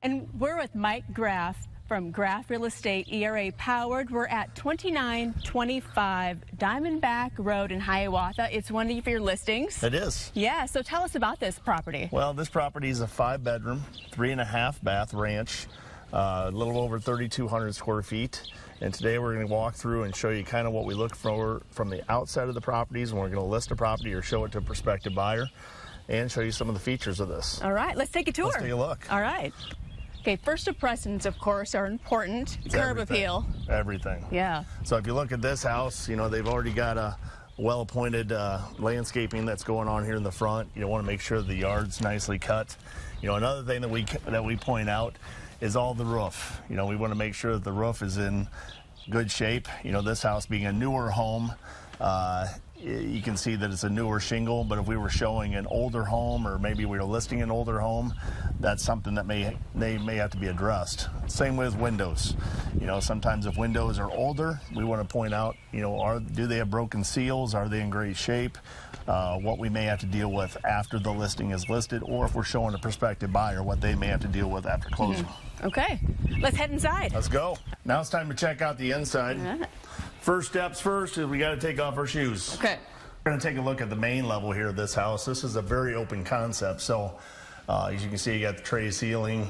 And we're with Mike Graf from Graf Real Estate, ERA powered. We're at 2925 Diamondback Road in Hiawatha. It's one of your listings. It is. Yeah, so tell us about this property. Well, this property is a 5-bedroom, 3.5 bath ranch, a little over 3,200 square feet. And today we're going to walk through and show you kind of what we look for from the outside of the properties, and we're going to list a property or show it to a prospective buyer and show you some of the features of this. All right, let's take a tour. Let's take a look. All right. Okay, first impressions, of course, are important. It's Curb everything. appeal. Everything. Yeah. So if you look at this house, you know, they've already got a well-appointed landscaping that's going on here in the front. You want to make sure the yard's nicely cut. You know, another thing that we point out is all the roof. You know, we want to make sure that the roof is in good shape. You know, this house being a newer home, you can see that it's a newer shingle, but if we were showing an older home, or maybe we were listing an older home, that's something that may have to be addressed. Same with windows. You know, sometimes if windows are older, we want to point out, you know, do they have broken seals? Are they in great shape? What we may have to deal with after the listing is listed, or if we're showing a prospective buyer, what they may have to deal with after closing. Okay, let's head inside. Let's go. Now it's time to check out the inside. First steps first is we got to take off our shoes. Okay. We're going to take a look at the main level here of this house. This is a very open concept. So as you can see, you got the tray ceiling,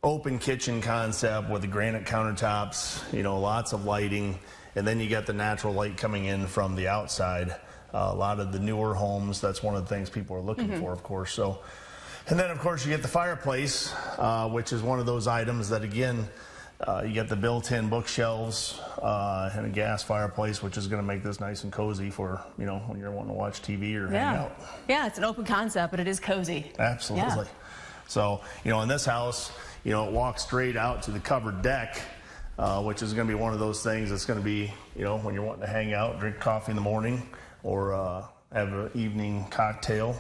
open kitchen concept with the granite countertops, you know, lots of lighting. And then you got the natural light coming in from the outside. A lot of the newer homes, that's one of the things people are looking for, of course. So, and then, of course, you get the fireplace, which is one of those items that, again, you get the built-in bookshelves and a gas fireplace, which is going to make this nice and cozy for, you know, when you're wanting to watch TV or hang out. Yeah, it's an open concept, but it is cozy. Absolutely. Yeah. So, you know, in this house, you know, it walks straight out to the covered deck, which is going to be one of those things that's going to be, you know, when you're wanting to hang out, drink coffee in the morning, or have an evening cocktail.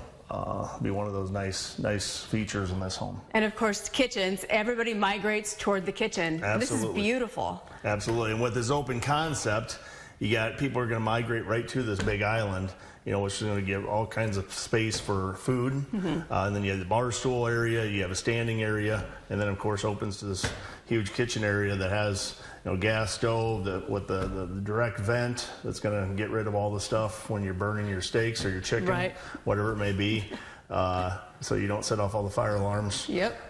Be one of those nice features in this home. And of course, kitchens. Everybody migrates toward the kitchen. Absolutely. This is beautiful. Absolutely. And with this open concept, you got people are going to migrate right to this big island, you know, which is going to give all kinds of space for food. And then you have the bar stool area, you have a standing area, and then of course opens to this huge kitchen area that has, you know, gas stove with the direct vent that's going to get rid of all the stuff when you're burning your steaks or your chicken, whatever it may be, so you don't set off all the fire alarms. Yep.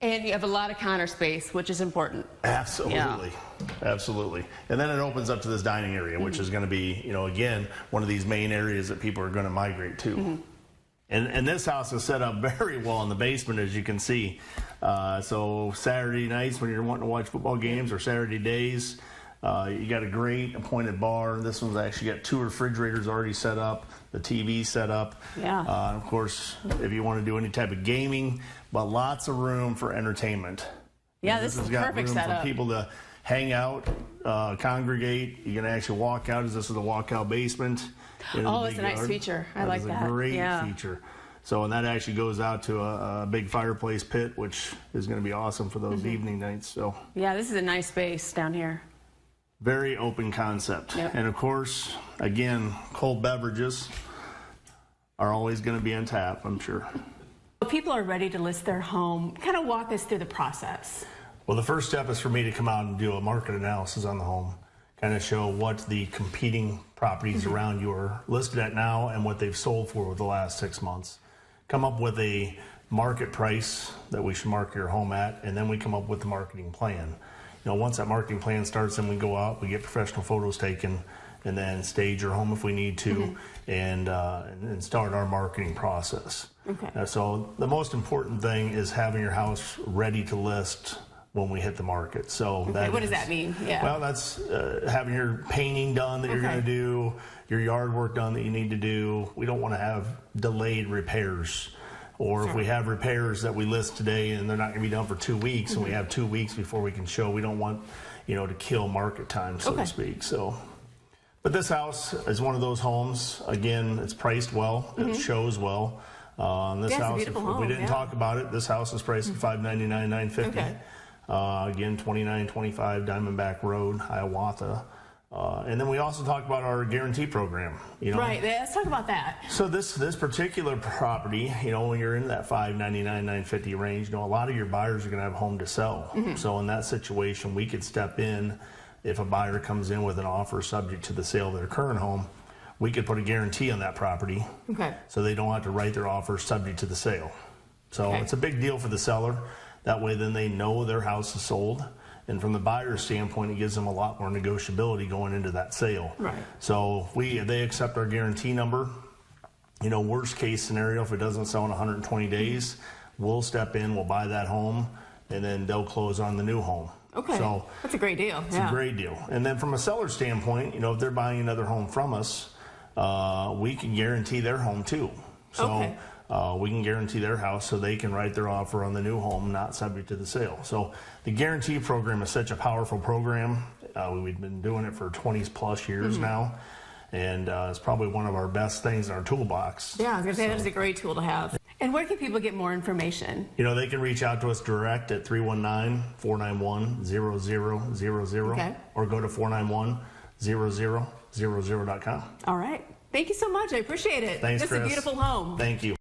And you have a lot of counter space, which is important. Absolutely. Yeah. Absolutely. And then it opens up to this dining area, which is going to be, you know, again, one of these main areas that people are going to migrate to. And this house is set up very well in the basement, as you can see. So Saturday nights when you're wanting to watch football games, or Saturday days, you got a great appointed bar. This one's actually got 2 refrigerators already set up, the TV set up. Yeah. Of course, if you want to do any type of gaming, but lots of room for entertainment. Yeah, this is a perfect setup. For people to hang out, congregate. You can actually walk out, as this is a walkout basement. Oh, it's a nice feature. I like that. It's a great feature. So, and that actually goes out to a big fireplace pit, which is going to be awesome for those evening nights. So, yeah, this is a nice space down here. Very open concept. And of course, again, cold beverages are always going to be on tap, I'm sure. People are ready to list their home. Kind of walk us through the process. Well, the first step is for me to come out and do a market analysis on the home, kind of show what the competing properties around you are listed at now and what they've sold for over the last 6 months. Come up with a market price that we should market your home at, and then we come up with the marketing plan. You know, once that marketing plan starts, then we go out, we get professional photos taken, and then stage your home if we need to, and start our marketing process. So the most important thing is having your house ready to list when we hit the market. So what does that mean? Yeah. Well, that's having your painting done that you're going to do, your yard work done that you need to do. We don't want to have delayed repairs. Or if we have repairs that we list today and they're not going to be done for 2 weeks, and we have 2 weeks before we can show, we don't want, you know, to kill market time, so to speak. So, but this house is one of those homes. Again, it's priced well. It shows well. This house, if we didn't talk about it, this house is priced at $599,950. Again, 2925 Diamondback Road, Hiawatha. And then we also talked about our guarantee program. You know, Right. Let's talk about that. so this particular property, you know, when you're in that $599, $950 range, you know, a lot of your buyers are going to have home to sell. So in that situation, we could step in if a buyer comes in with an offer subject to the sale of their current home. We could put a guarantee on that property, Okay. so they don't have to write their offer subject to the sale. So Okay. it's a big deal for the seller. That way, then they know their house is sold. And from the buyer's standpoint, it gives them a lot more negotiability going into that sale. Right. So they accept our guarantee number. You know, worst case scenario, if it doesn't sell in 120 days, we'll step in, we'll buy that home, and then they'll close on the new home. Okay. So that's a great deal. it's a great deal. And then from a seller's standpoint, you know, if they're buying another home from us, we can guarantee their home too. So Okay. we can guarantee their house so they can write their offer on the new home, not subject to the sale. So the guarantee program is such a powerful program. We've been doing it for 20 plus years now. And it's probably one of our best things in our toolbox. Yeah, I was going to say that is a great tool to have. And where can people get more information? You know, they can reach out to us direct at 319-491-0000 Okay. or go to 491-0000.com. All right. Thank you so much. I appreciate it. Thanks, This is a Chris. beautiful home. Thank you.